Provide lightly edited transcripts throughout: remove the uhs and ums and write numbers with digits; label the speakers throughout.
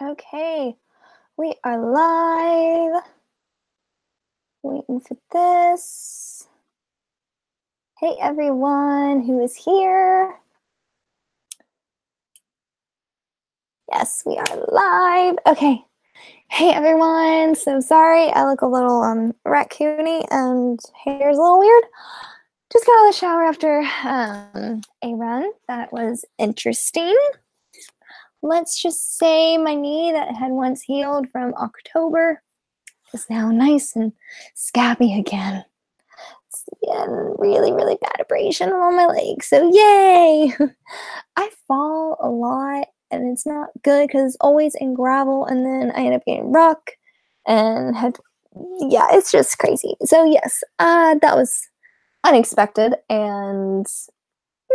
Speaker 1: Okay, we are live. Waiting for this. Hey everyone who is here. Yes, we are live. Okay. Hey everyone. So sorry, I look a little raccoony and hair's a little weird. Just got out of the shower after a run. That was interesting. Let's just say my knee that had once healed from October is now nice and scabby again. Yeah, really, really bad abrasion on my leg. So yay! I fall a lot and it's not good because it's always in gravel and then I end up getting rock and yeah, it's just crazy. So yes, that was unexpected and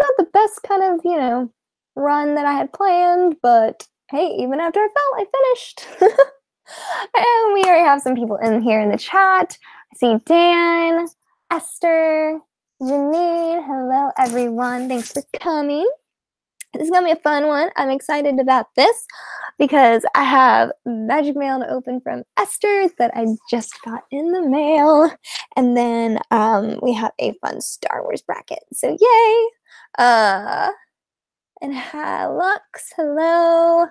Speaker 1: not the best kind of, run that I had planned, but hey, even after I fell, I finished. And we already have some people in here in the chat. I see Dan, Esther, Janine. Hello, everyone. Thanks for coming. This is going to be a fun one. I'm excited about this because I have magic mail to open from Esther that I just got in the mail. And then we have a fun Star Wars bracket. So yay! And hi, Lux. Hello.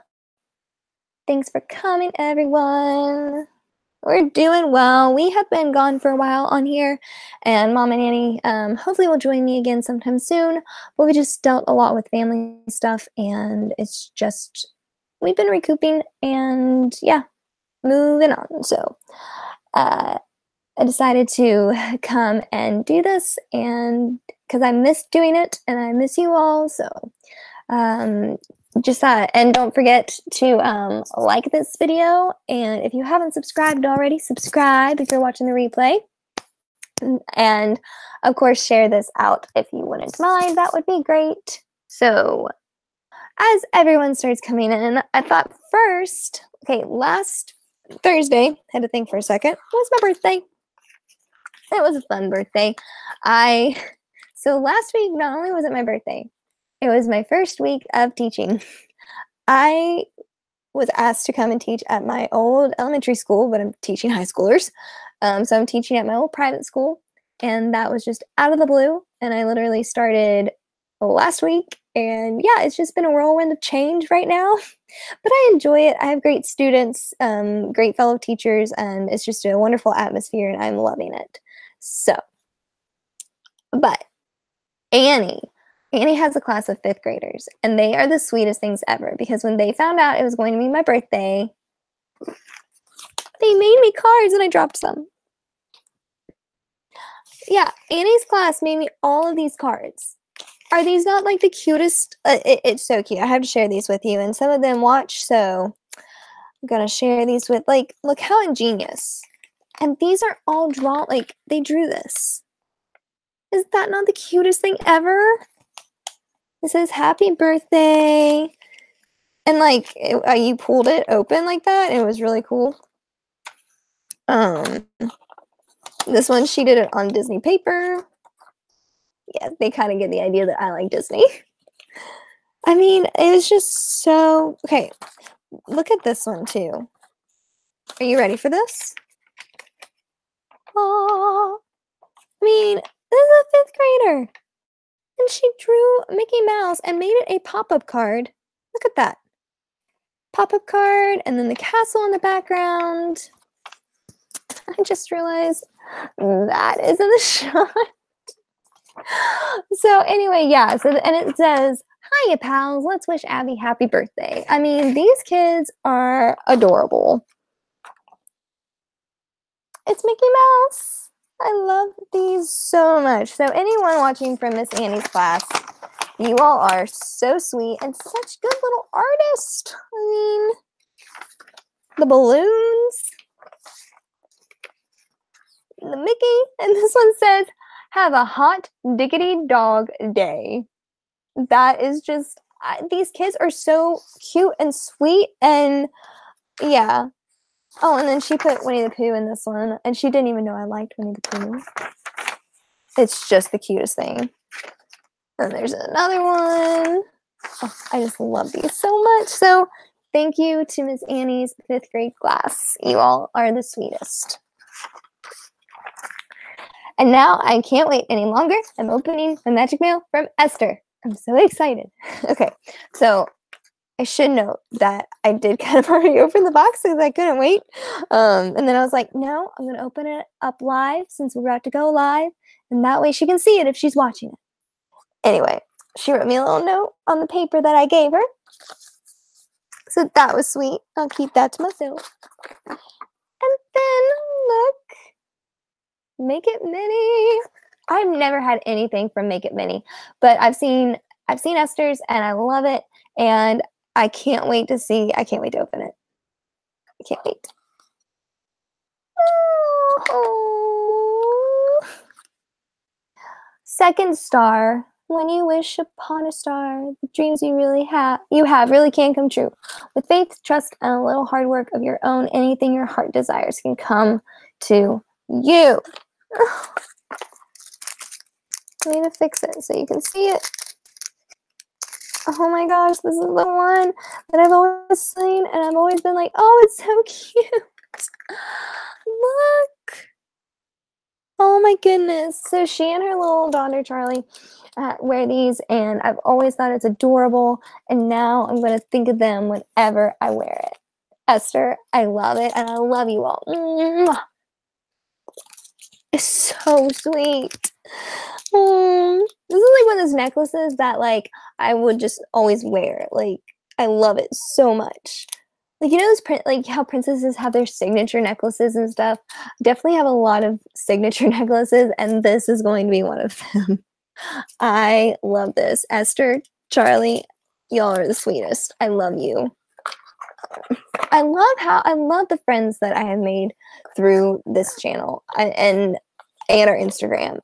Speaker 1: Thanks for coming, everyone. We're doing well. We have been gone for a while on here, and Mom and Annie hopefully will join me again sometime soon. But we just dealt a lot with family stuff, and it's just we've been recouping, and yeah, moving on. So I decided to come and do this, and because I miss doing it, and I miss you all, so just and don't forget to like this video, and if you haven't subscribed already, subscribe if you're watching the replay, and of course share this out if you wouldn't mind. That would be great. So as everyone starts coming in, I thought first, okay, last Thursday, had to think for a second, it was my birthday. It was a fun birthday. So last week, not only was it my birthday, it was my first week of teaching. I was asked to come and teach at my old elementary school, but I'm teaching high schoolers. So I'm teaching at my old private school, and that was just out of the blue. And I literally started last week, and yeah, it's just been a whirlwind of change right now. But I enjoy it. I have great students, great fellow teachers, and it's just a wonderful atmosphere, and I'm loving it. So, but Annie has a class of 5th graders, and they are the sweetest things ever because when they found out it was going to be my birthday, they made me cards and I dropped some. Yeah, Annie's class made me all of these cards. Are these not like the cutest? It's so cute. I have to share these with you, and some of them watch, so I'm gonna share these with, like, look how ingenious. And these are all drawn, like, they drew this. Is that not the cutest thing ever? It says happy birthday, and like you pulled it open like that, and it was really cool. This one, she did it on Disney paper. Yeah, they kind of get the idea that I like Disney. I mean, it was just so okay. Look at this one too. Are you ready for this? Oh, I mean, this is a 5th grader. And she drew Mickey Mouse and made it a pop-up card. Look at that. Pop-up card, and then the castle in the background. I just realized that is in the shot. So anyway, yeah, and it says, hiya, pals, let's wish Abby happy birthday. I mean, these kids are adorable. It's Mickey Mouse. I love these so much. So anyone watching from Miss Annie's class, you all are so sweet and such good little artists. I mean, the balloons, the Mickey, and this one says, have a hot diggity dog day. That is just, these kids are so cute and sweet, and yeah. Oh, and then she put Winnie the Pooh in this one, and she didn't even know I liked Winnie the Pooh. It's just the cutest thing. And there's another one. Oh, I just love these so much. So Thank you to Miss Annie's 5th grade class. You all are the sweetest. And now I can't wait any longer. I'm opening my magic mail from Esther. I'm so excited. Okay, so I should note that I did kind of already open the box because I couldn't wait. And then I was like, no, I'm going to open it up live since we're about to go live. And that way she can see it if she's watching it. Anyway, she wrote me a little note on the paper that I gave her. So that was sweet. I'll keep that to myself. And then, look, Make It Mini. I've never had anything from Make It Mini, but I've seen Esther's and I love it. And I can't wait to open it. I can't wait. Oh. Second star. When you wish upon a star, the dreams you have really can come true. With faith, trust, and a little hard work of your own, anything your heart desires can come to you. I need to fix it so you can see it. Oh my gosh, this is the one that I've always seen, and I've always been like, oh, it's so cute. Look. Oh my goodness. So she and her little daughter, Charlie, wear these, and I've always thought it's adorable, and now I'm going to think of them whenever I wear it. Esther, I love it, and I love you all. Mwah. It's so sweet. This is like one of those necklaces that like I would just always wear. Like I love it so much. Like you know those like how princesses have their signature necklaces and stuff. Definitely have a lot of signature necklaces, and this is going to be one of them. I love this. Esther, Charlie, y'all are the sweetest. I love you. I love the friends that I have made through this channel and our Instagram.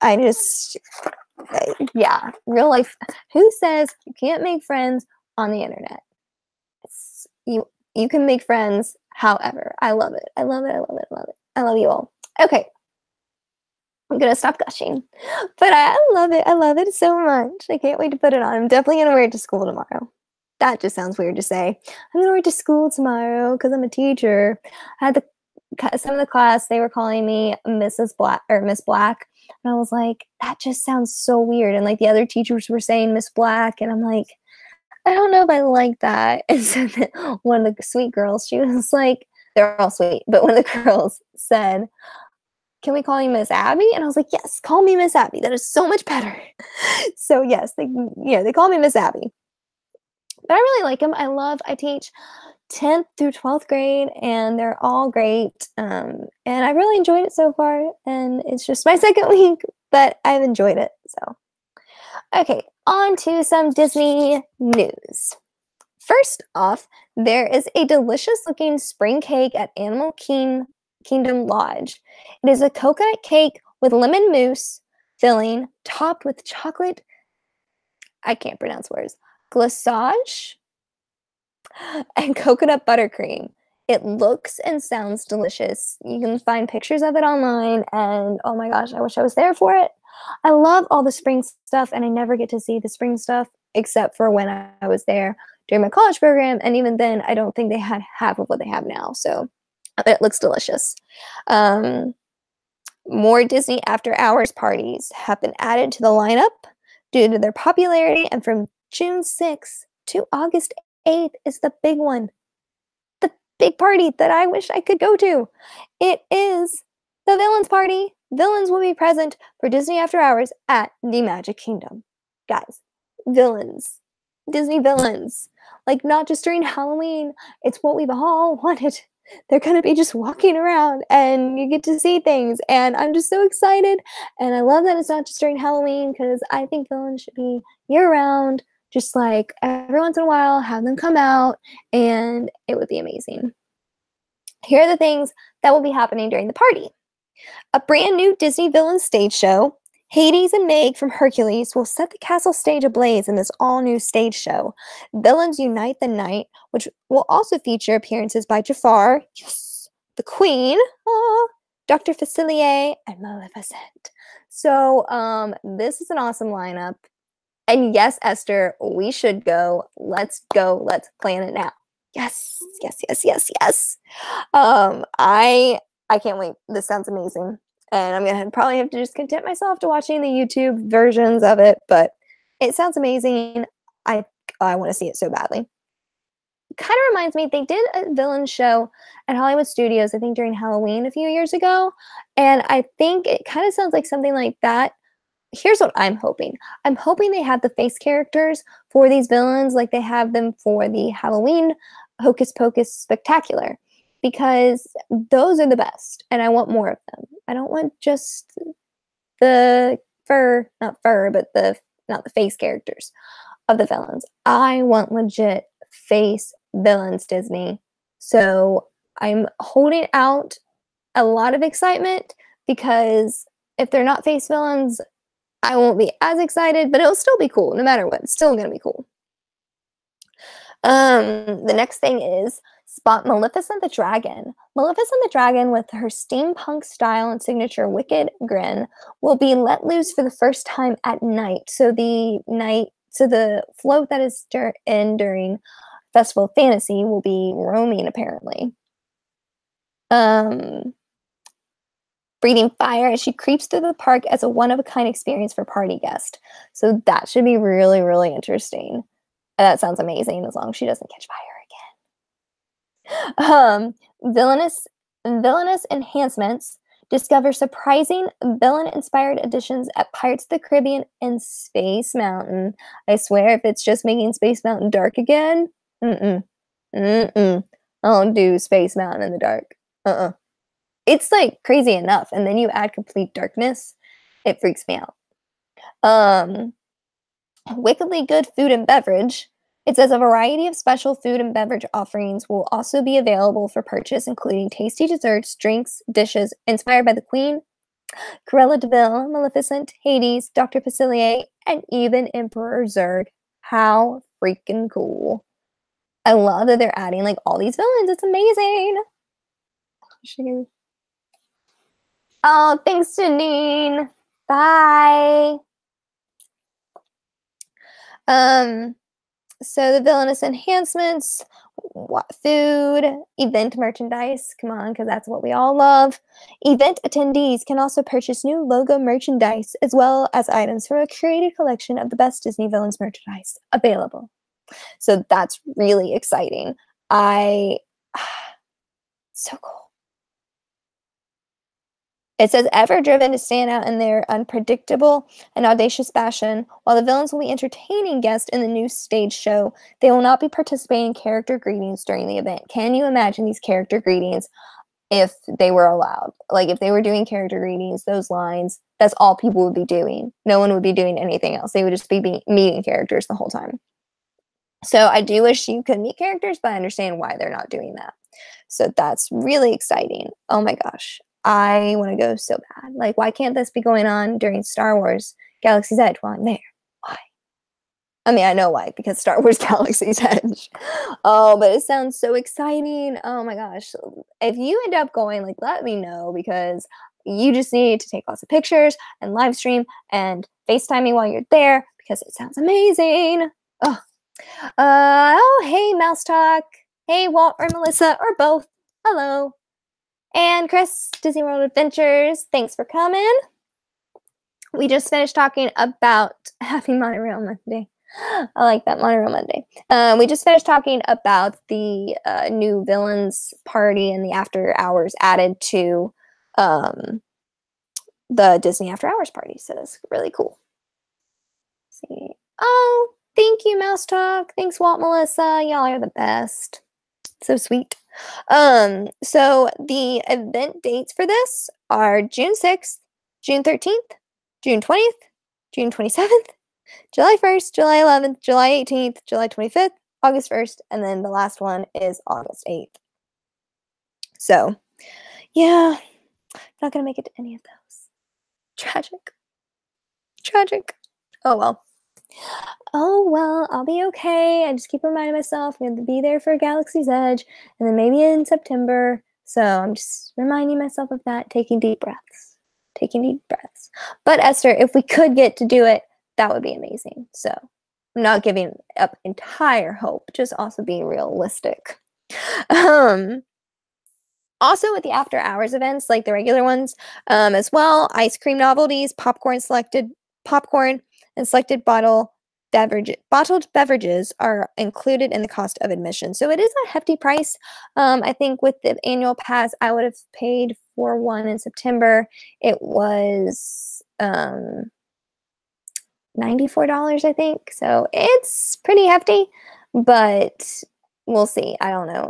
Speaker 1: Yeah, real life. Who says you can't make friends on the internet? You can make friends however. I love it. I love it. I love it. I love it. I love you all. Okay. I'm going to stop gushing. But I love it. I love it so much. I can't wait to put it on. I'm definitely going to wear it to school tomorrow. That just sounds weird to say. I'm going to wear it to school tomorrow because I'm a teacher. I had some of the class, they were calling me Mrs. Black or Miss Black. And I was like, that just sounds so weird. And like the other teachers were saying Miss Black. And I'm like, I don't know if I like that. And so then one of the sweet girls, she was like, they're all sweet, but one of the girls said, can we call you Miss Abby? And I was like, yes, call me Miss Abby. That is so much better. So yes, they call me Miss Abby. But I really like them. I teach 10th through 12th grade, and they're all great. And I really enjoyed it so far. And it's just my second week, but I've enjoyed it. So, okay, on to some Disney news. First off, there is a delicious looking spring cake at Animal Kingdom Lodge. It is a coconut cake with lemon mousse filling, topped with chocolate, I can't pronounce words, glaçage, and coconut buttercream. It looks and sounds delicious. You can find pictures of it online, and oh my gosh, I wish I was there for it. I love all the spring stuff, and I never get to see the spring stuff except for when I was there during my college program, and even then, I don't think they had half of what they have now, so it looks delicious. More Disney after-hours parties have been added to the lineup due to their popularity, and from June 6th to August 8th is the big one. The big party that I wish I could go to. It is the Villains Party. Villains will be present for Disney After Hours at the Magic Kingdom. Guys, villains. Disney villains. Like, not just during Halloween. It's what we've all wanted. They're going to be just walking around and you get to see things. And I'm just so excited. And I love that it's not just during Halloween because I think villains should be year-round. Just like every once in a while, have them come out, and it would be amazing. Here are the things that will be happening during the party. A brand new Disney villain stage show. Hades and Meg from Hercules will set the castle stage ablaze in this all-new stage show. Villains Unite the Night, which will also feature appearances by Jafar, yes, the Queen, Dr. Facilier, and Maleficent. So this is an awesome lineup. And yes, Esther, we should go. Let's go. Let's plan it now. Yes, yes, yes, yes, yes. I can't wait. This sounds amazing. And I'm gonna probably have to just content myself to watching the YouTube versions of it, but it sounds amazing. I I want to see it so badly. Kind of reminds me, they did a villain show at Hollywood Studios, I think during Halloween a few years ago, and I think it kind of sounds like something like that. Here's what I'm hoping. I'm hoping they have the face characters for these villains like they have them for the Halloween Hocus Pocus Spectacular, because those are the best and I want more of them. I don't want just the not fur, but the not the face characters of the villains. I want legit face villains, Disney. So I'm holding out a lot of excitement because if they're not face villains, I won't be as excited, but it'll still be cool no matter what. It's still gonna be cool. The next thing is spot Maleficent the Dragon. Maleficent the Dragon, with her steampunk style and signature wicked grin, will be let loose for the first time at night. So the float that is during Festival of Fantasy will be roaming apparently. Breathing fire as she creeps through the park as a one-of-a-kind experience for party guests. So that should be really, really interesting. That sounds amazing as long as she doesn't catch fire again. Villainous enhancements. Discover surprising villain-inspired additions at Pirates of the Caribbean and Space Mountain. I swear, if it's just making Space Mountain dark again, I don't do Space Mountain in the dark. It's like crazy enough, and then you add complete darkness, it freaks me out. Wickedly good food and beverage. It says a variety of special food and beverage offerings will also be available for purchase, including tasty desserts, drinks, dishes inspired by the Queen, Cruella de Vil, Maleficent, Hades, Dr. Facilier, and even Emperor Zurg. How freaking cool. I love that they're adding like all these villains. It's amazing. Oh, thanks, Janine. Bye. So the villainous enhancements, food, event merchandise, come on, because that's what we all love. Event attendees can also purchase new logo merchandise, as well as items from a curated collection of the best Disney villains merchandise available. So that's really exciting. So cool. It says, ever driven to stand out in their unpredictable and audacious fashion, while the villains will be entertaining guests in the new stage show, they will not be participating in character greetings during the event. Can you imagine these character greetings if they were allowed? Like, if they were doing character greetings, those lines, that's all people would be doing. No one would be doing anything else. They would just be meeting characters the whole time. So I do wish you could meet characters, but I understand why they're not doing that. So that's really exciting. Oh my gosh. I want to go so bad. Like, why can't this be going on during Star Wars Galaxy's Edge while I'm there? Why? I mean, I know why, because Star Wars Galaxy's Edge. Oh, but it sounds so exciting. Oh my gosh. If you end up going, like, let me know, because you just need to take lots of pictures and live stream and FaceTime me while you're there, because it sounds amazing. Oh, hey, Mouse Talk. Hey, Walt or Melissa, or both. Hello. And Chris, Disney World Adventures, thanks for coming. We just finished talking about Happy Monorail Monday. I like that, Monorail Monday. We just finished talking about the new villains party and the after hours added to the Disney After Hours party. So that's really cool. Let's see. Oh, thank you, Mouse Talk. Thanks, Walt, Melissa. Y'all are the best. So sweet. So the event dates for this are June 6th, June 13th, June 20th, June 27th, July 1st, July 11th, July 18th, July 25th, August 1st, and then the last one is August 8th. So, yeah, not gonna make it to any of those. Tragic. Tragic. Oh well. Oh, well, I'll be okay. I just keep reminding myself I'm going to be there for Galaxy's Edge, and then maybe in September. So I'm just reminding myself of that, taking deep breaths. Taking deep breaths. But Esther, if we could get to do it, that would be amazing. So I'm not giving up entire hope, just also being realistic. Um, Also with the after hours events, like the regular ones, as well, ice cream novelties, popcorn and selected bottled beverages are included in the cost of admission. So it is a hefty price. I think with the annual pass, I would have paid for one in September. It was $94, I think. So it's pretty hefty, but we'll see. I don't know.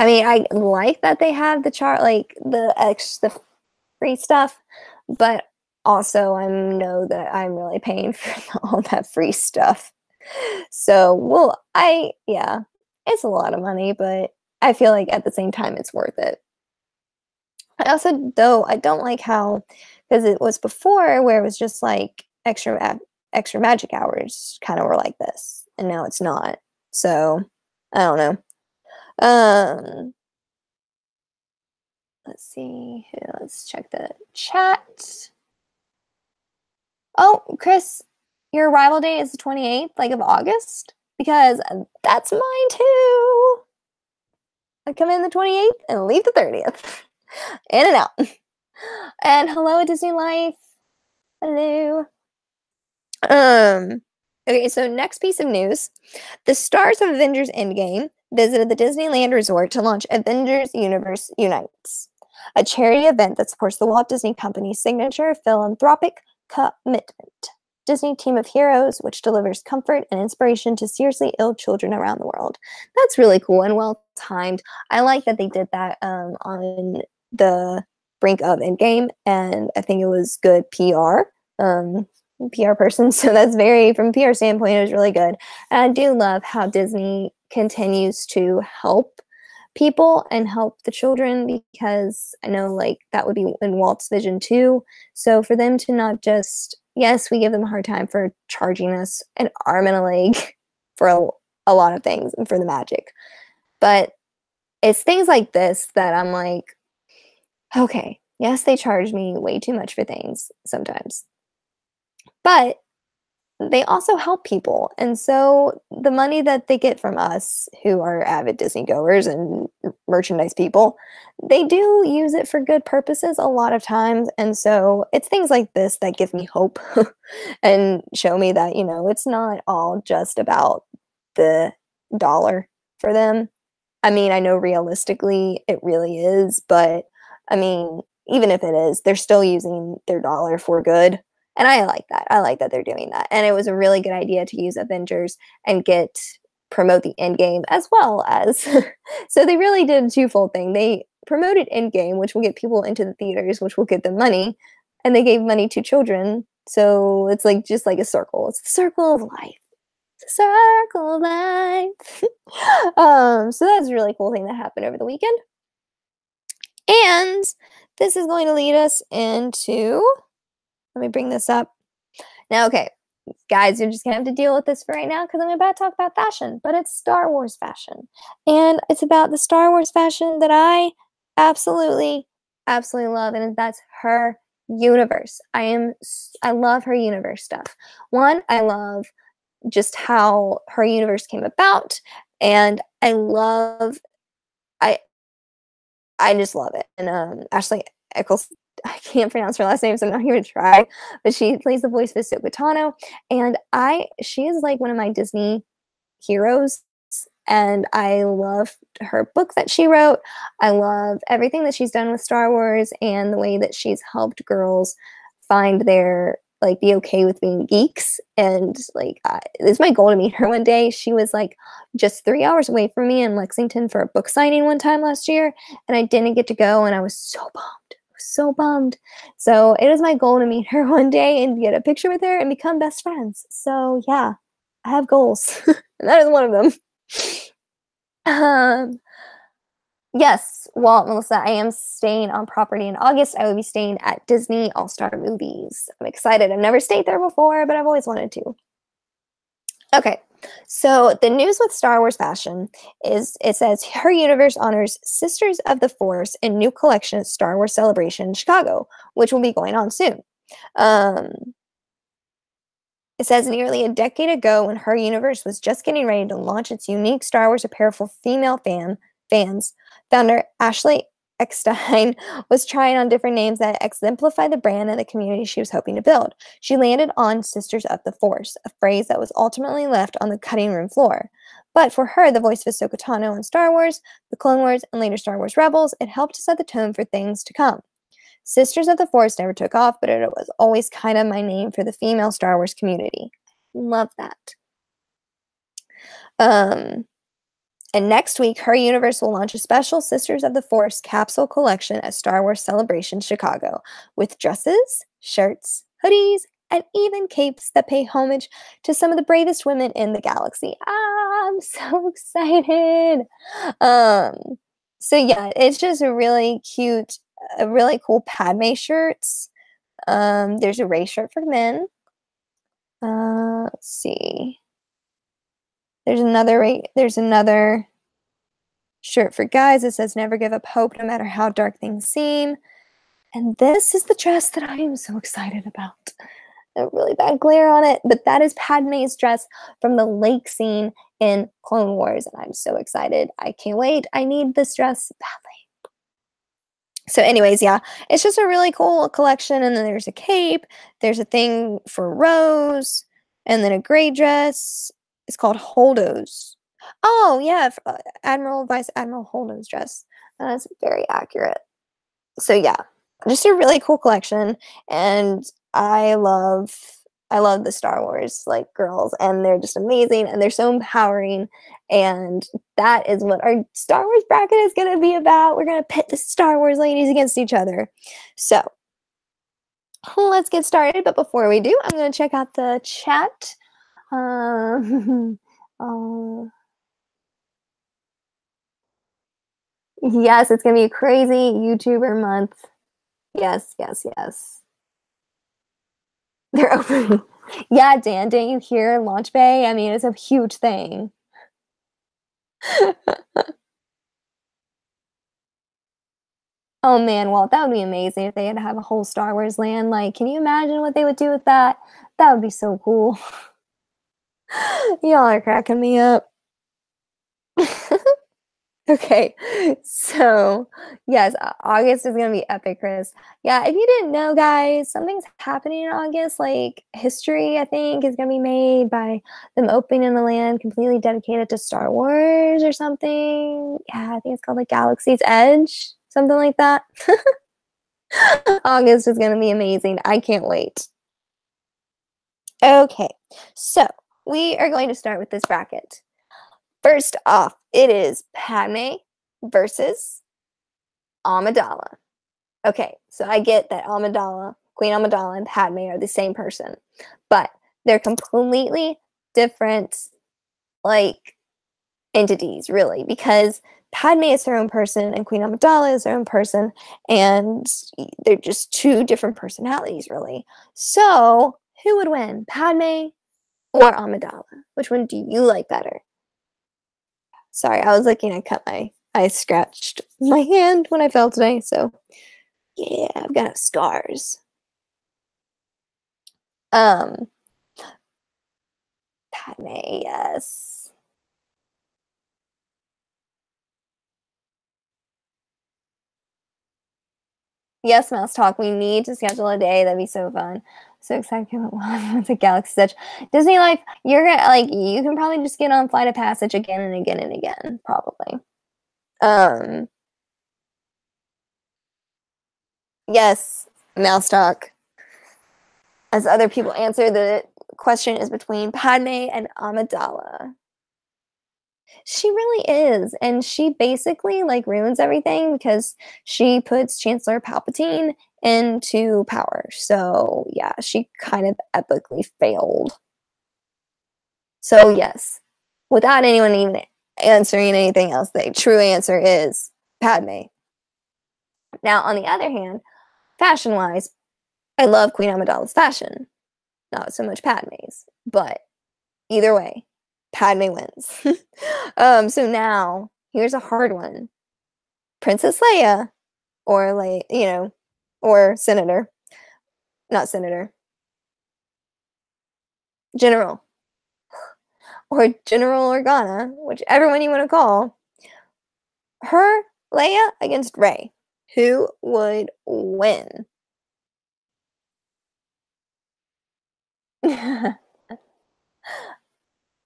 Speaker 1: I mean, I like that they have the free stuff, but also I know that I'm really paying for all that free stuff. So, yeah, it's a lot of money, but I feel like at the same time it's worth it. I also, though, I don't like how, because it was before where it was just like extra magic hours kind of were like this, and now it's not. So, I don't know. Um, let's see. Let's check the chat. Oh, Chris, your arrival date is the 28th, like of August? Because that's mine too. I come in the 28th and leave the 30th. In and out. And hello, Disney Life. Hello. Okay, so next piece of news. The stars of Avengers Endgame visited the Disneyland Resort to launch Avengers Universe Unites, a charity event that supports the Walt Disney Company's signature philanthropic commitment. Disney team of heroes, which delivers comfort and inspiration to seriously ill children around the world. That's really cool and well timed. I like that they did that on the brink of Endgame, and I think it was good PR. PR person, so that's from a PR standpoint, it was really good. And I do love how Disney continues to help people and help the children, because I know like that would be in Walt's vision too. So for them to not just, yes, we give them a hard time for charging us an arm and a leg for a lot of things and for the magic, but it's things like this that I'm like, okay, yes, they charge me way too much for things sometimes, but they also help people. And so the money that they get from us, who are avid Disney goers and merchandise people, they do use it for good purposes a lot of times. And so it's things like this that give me hope and show me that, it's not all just about the dollar for them. I mean, I know realistically it really is, but I mean, even if it is, they're still using their dollar for good. And I like that. I like that they're doing that. And it was a really good idea to use Avengers and promote the Endgame as well as. So they really did a twofold thing. They promoted Endgame, which will get people into the theaters, which will get them money. And they gave money to children. So it's like just like a circle. It's the circle of life. It's a circle of life. So that's a really cool thing that happened over the weekend. And this is going to lead us into, let me bring this up. Now, okay, guys, you're just going to have to deal with this for right now because I'm about to talk about fashion, but it's Star Wars fashion. And it's about the Star Wars fashion that I absolutely, absolutely love, and that's her universe. I love her universe stuff. One, I love just how her universe came about, and I just love it. And Ashley Eccles, I can't pronounce her last name, so I'm not even gonna try. But she plays the voice of Ahsoka Tano, and she is like one of my Disney heroes. And I love her book that she wrote. I love everything that she's done with Star Wars and the way that she's helped girls find be okay with being geeks. And it's my goal to meet her one day. She was like just 3 hours away from me in Lexington for a book signing one time last year, and I didn't get to go, and I was so bummed. So it is my goal to meet her one day and get a picture with her and become best friends. So yeah, I have goals. And that is one of them. Yes, well, Melissa, I am staying on property in August. I will be staying at Disney All-Star Movies. I'm excited. I've never stayed there before, but I've always wanted to. Okay, so the news with Star Wars fashion is, it says, her universe honors Sisters of the Force in new collection at Star Wars Celebration in Chicago, which will be going on soon. It says nearly a decade ago, when her universe was just getting ready to launch its unique Star Wars apparel for female fans, founder Ashley Eckstein was trying on different names that exemplify the brand and the community she was hoping to build. She landed on Sisters of the Force, a phrase that was ultimately left on the cutting room floor. But for her, the voice of Ahsoka Tano in Star Wars, the Clone Wars, and later Star Wars Rebels, it helped to set the tone for things to come. Sisters of the Force never took off, but it was always kind of my name for the female Star Wars community. Love that. And next week, her universe will launch a special Sisters of the Force capsule collection at Star Wars Celebration Chicago with dresses, shirts, hoodies, and even capes that pay homage to some of the bravest women in the galaxy. I'm so excited. So yeah, it's just a really cute, a really cool Padme shirts. There's a Rey shirt for men. Let's see. There's another shirt for guys. It says never give up hope no matter how dark things seem. And this is the dress that I am so excited about. A really bad glare on it, but that is Padme's dress from the lake scene in Clone Wars, and I'm so excited. I can't wait. I need this dress badly. So anyways, yeah, it's just a really cool collection, and then there's a cape, there's a thing for Rose, and then a gray dress. It's called Holdo's. Oh, yeah, Vice Admiral Holdo's dress. That's very accurate. So yeah, just a really cool collection, and I love the Star Wars like girls, and they're just amazing, and they're so empowering, and that is what our Star Wars bracket is going to be about. We're going to pit the Star Wars ladies against each other. So let's get started, but before we do, I'm going to check out the chat. Yes, it's going to be a crazy YouTuber month. Yes, yes, yes. They're opening. Yeah, Dan, didn't you hear Launch Bay? I mean, it's a huge thing. Oh man, well, that would be amazing if they had to have a whole Star Wars land. Like, can you imagine what they would do with that? That would be so cool. Y'all are cracking me up. Okay, so yes, August is gonna be epic, Chris. Yeah, if you didn't know, guys, something's happening in August. Like history, I think, is gonna be made by them opening the land completely dedicated to Star Wars or something. Yeah, I think it's called like Galaxy's Edge, something like that. August is gonna be amazing. I can't wait. Okay, so we are going to start with this bracket. First off, it is Padme versus Amidala. Okay, so I get that Amidala, Queen Amidala, and Padme are the same person, but they're completely different, like, entities, really, because Padme is her own person and Queen Amidala is her own person, and they're just two different personalities, really. So, who would win, Padme or Amidala? Which one do you like better? Sorry, I was looking, I scratched my hand when I fell today, so yeah, I've got scars. Padme, yes. Yes, Mouse Talk, we need to schedule a day. That'd be so fun. So excited it's a Galaxy Edge. Disney Life, you're gonna like you can probably just get on Flight of Passage again and again and again, probably. Yes, Mouse Talk. As other people answer, the question is between Padme and Amidala. She really is, and she basically like ruins everything because she puts Chancellor Palpatine into power. So yeah, she kind of epically failed. So yes, without anyone even answering anything else, the true answer is Padme. Now, on the other hand, fashion-wise, I love Queen Amidala's fashion, not so much Padme's, but either way, Padme wins. So now here's a hard one. Princess Leia or like, or Senator. Not Senator. General, or General Organa, whichever one you want to call, her, Leia against Rey. Who would win? I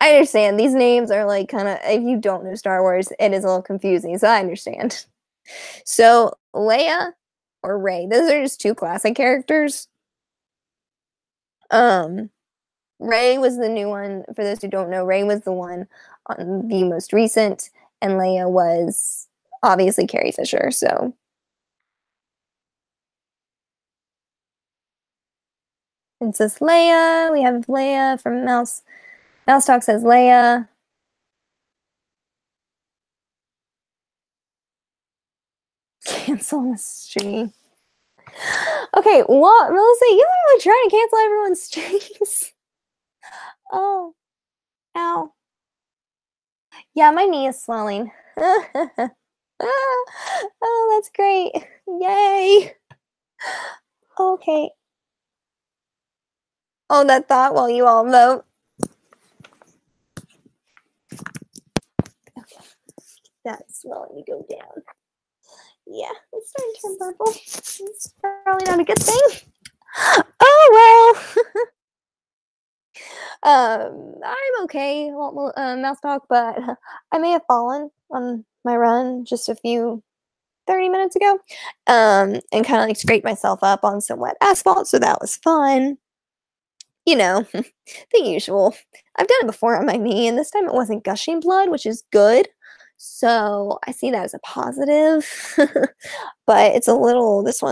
Speaker 1: understand. These names are like kind of, if you don't know Star Wars, it is a little confusing, so I understand. So, Leia or Rey, those are just two classic characters. Um, Rey was the new one. For those who don't know, Rey was the one on the most recent, and Leia was obviously Carrie Fisher. So, Princess Leia. We have Leia from Mouse. Mouse Talk says Leia. Cancel mystery. Okay, what, Melissa? You are trying to cancel everyone's streams. Oh, ow. Yeah, my knee is swelling. Oh, that's great. Yay. Okay. Oh, that thought while you all vote. Okay. That's swelling to go down. Yeah, it's starting to turn purple. It's probably not a good thing. Oh, well. I'm okay, Mouse Talk, but I may have fallen on my run just a few 30 minutes ago, and kind of like scraped myself up on some wet asphalt, so that was fun. You know, the usual. I've done it before on my knee, and this time it wasn't gushing blood, which is good. So I see that as a positive. But it's a little, this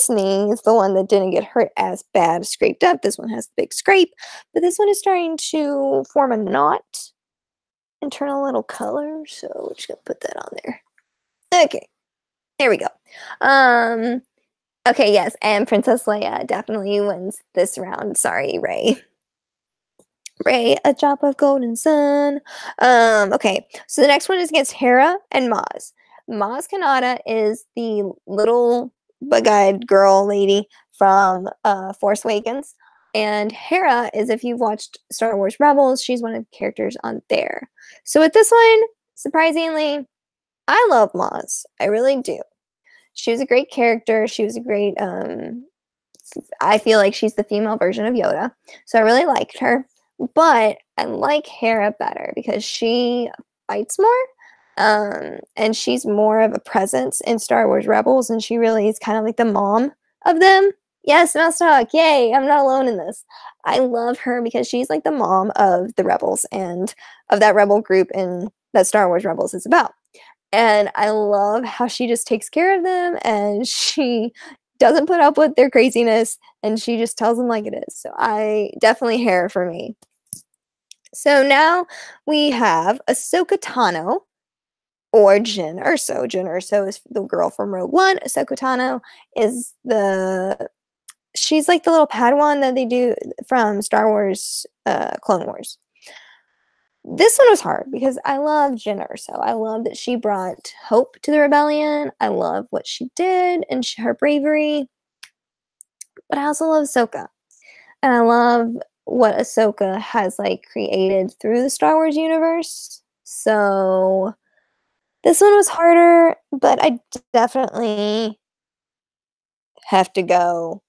Speaker 1: knee is the one that didn't get hurt as bad, scraped up. This one has the big scrape, but this one is starting to form a knot and turn a little color. So we're just gonna put that on there. Okay, there we go. Okay, yes, and Princess Leia definitely wins this round. Sorry, Rey. Rey, a drop of golden sun. Okay, so the next one is against Hera and Maz. Maz Kanata is the little bug-eyed girl lady from Force Awakens. And Hera is, if you've watched Star Wars Rebels, she's one of the characters on there. So with this one, surprisingly, I love Maz. I really do. She was a great character. She was a great, I feel like she's the female version of Yoda. So I really liked her. But I like Hera better because she fights more. And she's more of a presence in Star Wars Rebels, and she really is kind of like the mom of them. Yes, Mouse Talk, yay, I'm not alone in this. I love her because she's like the mom of the Rebels and of that rebel group in that Star Wars Rebels is about. And I love how she just takes care of them, and she doesn't put up with their craziness, and she just tells them like it is. So I definitely Hera for me. So now we have Ahsoka Tano or Jyn Erso. Jyn Erso is the girl from Rogue One. Ahsoka Tano is she's like the little Padawan that they do from Star Wars Clone Wars. This one was hard because I love Jyn Erso. I love that she brought hope to the rebellion. I love what she did and her bravery. But I also love Ahsoka. And I love what Ahsoka has like created through the Star Wars universe. So this one was harder, but I definitely have to go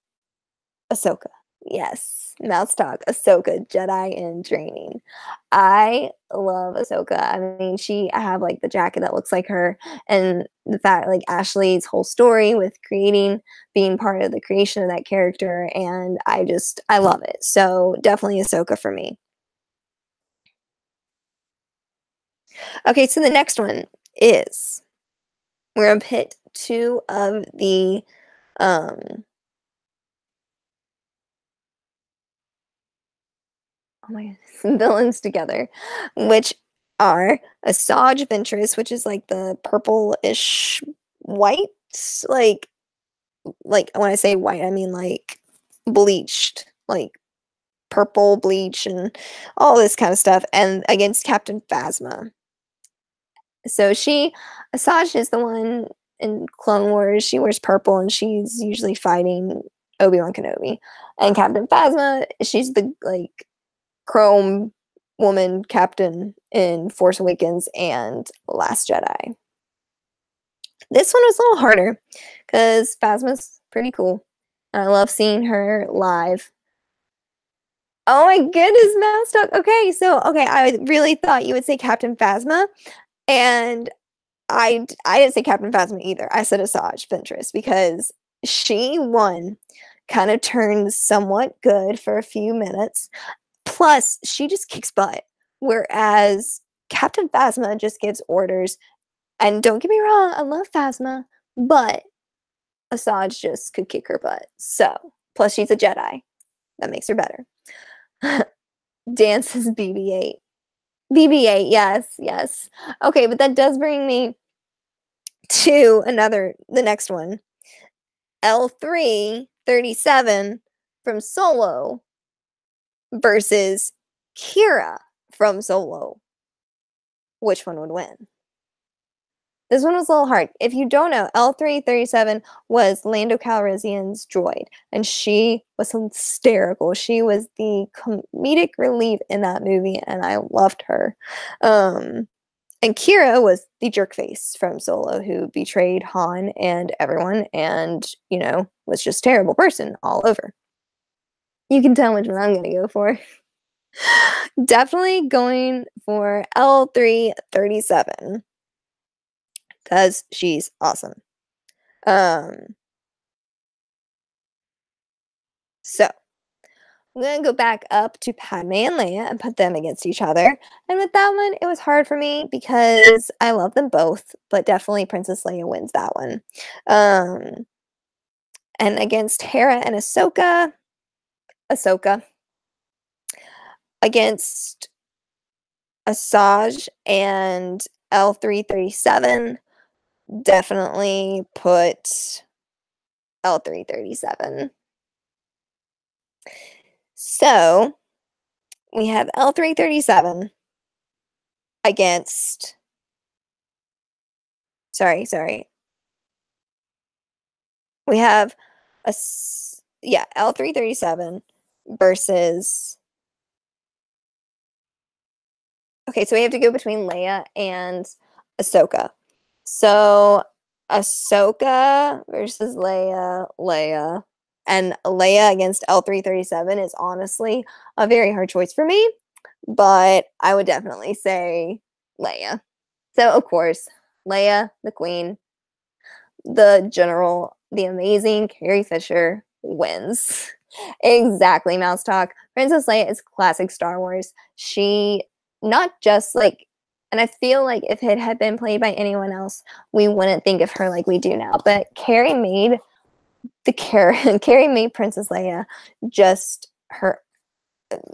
Speaker 1: Ahsoka. Yes, Mouse Talk, Ahsoka, Jedi in Training. I love Ahsoka. I mean, I have like the jacket that looks like her, and the fact like Ashley's whole story with being part of the creation of that character, and I love it. So definitely Ahsoka for me. Okay, so the next one is we're gonna pit two of the oh my god, villains together, which are Asajj Ventress, which is like the purple-ish white, like when I say white, I mean like bleached, like purple bleach and all this kind of stuff, and against Captain Phasma. So Asajj is the one in Clone Wars. She wears purple, and she's usually fighting Obi-Wan Kenobi. And Captain Phasma, she's the like Chrome woman captain in Force Awakens and Last Jedi. This one was a little harder because Phasma's pretty cool. And I love seeing her live. Oh my goodness, Mouse Talk. Okay, I really thought you would say Captain Phasma, and I didn't say Captain Phasma either. I said Asajj Ventress because she won, kind of turned somewhat good for a few minutes. Plus, she just kicks butt, whereas Captain Phasma just gives orders. And don't get me wrong, I love Phasma, but Asajj just could kick her butt. So, plus she's a Jedi. That makes her better. Dances BB-8. BB-8, yes. Okay, but that does bring me to the next one. L3-37 from Solo versus Kira from Solo. Which one would win? This one was a little hard. If you don't know, L3-37 was Lando Calrissian's droid, and she was hysterical. She was the comedic relief in that movie, and I loved her. And Kira was the jerkface from Solo who betrayed Han and everyone and, was just a terrible person all over. You can tell which one I'm going to go for. Definitely going for L3-37 because she's awesome. So I'm going to go back up to Padme and Leia and put them against each other. And with that one, it was hard for me because I love them both, but definitely Princess Leia wins that one. And against Hera and Ahsoka. Against Asajj and L3-37, definitely put L3-37. So we have L3-37 against. Sorry. We have L3-37 versus. Okay, so we have to go between Leia and Ahsoka. So Ahsoka versus Leia. And Leia against L3-37 is honestly a very hard choice for me, but I would definitely say Leia. So, of course, Leia, the queen, the general, the amazing Carrie Fisher wins. Exactly, Mouse Talk. Princess Leia is classic Star Wars. She not just and I feel like if it had been played by anyone else, we wouldn't think of her like we do now. But Carrie made Princess Leia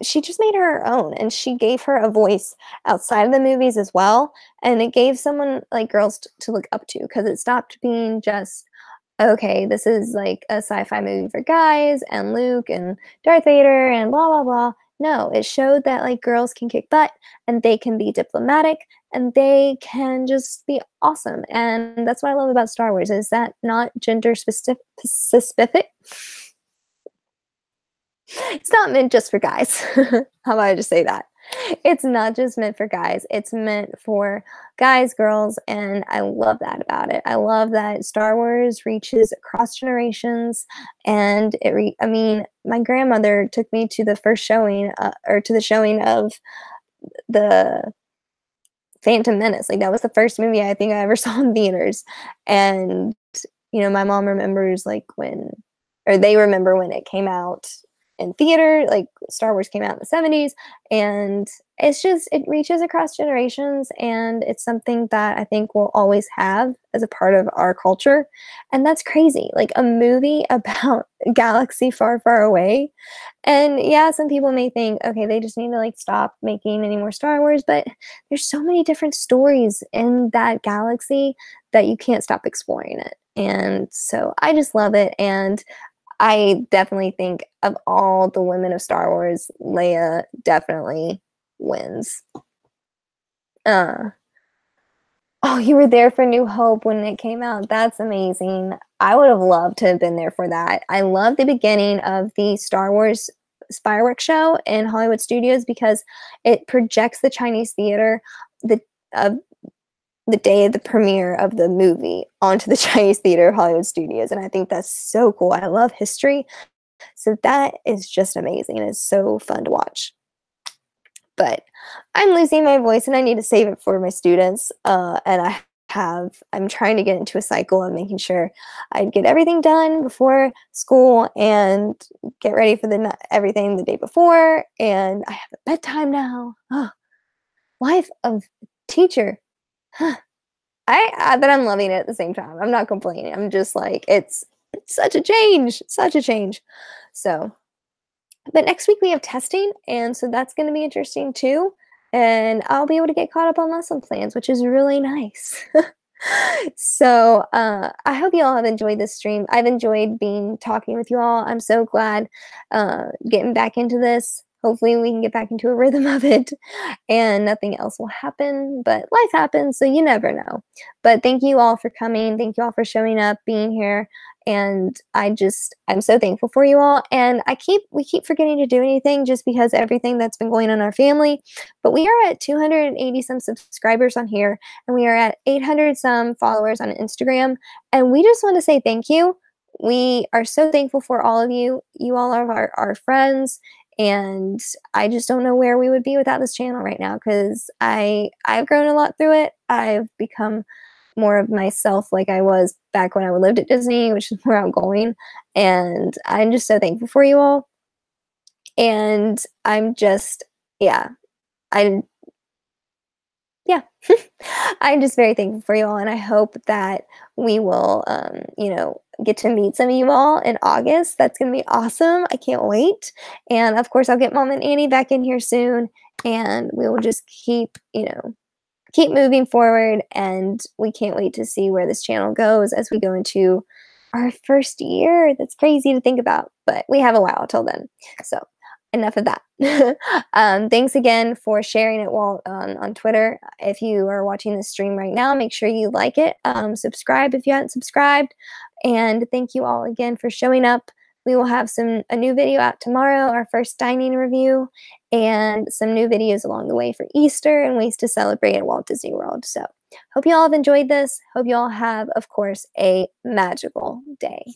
Speaker 1: she just made her own, and she gave her a voice outside of the movies as well, and it gave someone like girls to look up to, because it stopped being just, okay, this is like a sci-fi movie for guys and Luke and Darth Vader and blah blah blah. No, it showed that like girls can kick butt and they can be diplomatic and they can just be awesome. And that's what I love about Star Wars, is that not gender specific. It's not meant just for guys. How about I just say that? It's not just meant for guys. It's meant for guys, girls, and I love that about it. I love that Star Wars reaches across generations, and my grandmother took me to the first showing, to the showing of the Phantom Menace. Like, that was the first movie I think I ever saw in theaters, and my mom remembers they remember when it came out in theater, like Star Wars came out in the 70s, and it reaches across generations, and it's something that I think we'll always have as a part of our culture. And that's crazy, like a movie about a galaxy far, far away. And yeah, some people may think, okay, they just need to stop making any more Star Wars, but there's so many different stories in that galaxy that you can't stop exploring it. And so I just love it, and I definitely think of all the women of Star Wars, Leia definitely wins. Oh, you were there for New Hope when it came out. That's amazing. I would have loved to have been there for that. I love the beginning of the Star Wars fireworks show in Hollywood Studios because it projects the Chinese theater the uh, the day of the premiere of the movie onto the Chinese Theater Hollywood Studios, and I think that's so cool. I love history, so that is just amazing, and it's so fun to watch. But I'm losing my voice, and I need to save it for my students, and I'm trying to get into a cycle of making sure I get everything done before school and get ready for everything the day before, and I have a bedtime now. Oh, life of teacher. But I'm loving it at the same time. I'm not complaining. I'm just like, it's such a change, such a change. So, but next week we have testing, and so that's going to be interesting too. And I'll be able to get caught up on lesson plans, which is really nice. So I hope you all have enjoyed this stream. I've enjoyed talking with you all. I'm so glad getting back into this. Hopefully we can get back into a rhythm of it and nothing else will happen, but life happens, so you never know. But thank you all for coming. Thank you all for showing up, being here. And I'm so thankful for you all. And we keep forgetting to do anything just because everything that's been going on in our family. But we are at 280 some subscribers on here, and we are at 800 some followers on Instagram. And we just want to say thank you. We are so thankful for all of you. You all are our friends. And I just don't know where we would be without this channel right now, because I've grown a lot through it. I've become more of myself like I was back when I lived at Disney, which is more outgoing. And I'm just so thankful for you all. And I'm just, yeah, yeah, I'm just very thankful for you all, and I hope that we will, get to meet some of you all in August. That's going to be awesome. I can't wait. And of course, I'll get Mom and Annie back in here soon, and we will just keep moving forward. And we can't wait to see where this channel goes as we go into our first year. That's crazy to think about, but we have a while till then. So enough of that. Thanks again for sharing it on Twitter. If you are watching this stream right now, make sure you like it. Subscribe if you haven't subscribed. And thank you all again for showing up. We will have a new video out tomorrow, our first dining review, and some new videos along the way for Easter and ways to celebrate at Walt Disney World. So hope you all have enjoyed this. Hope you all have, of course, a magical day.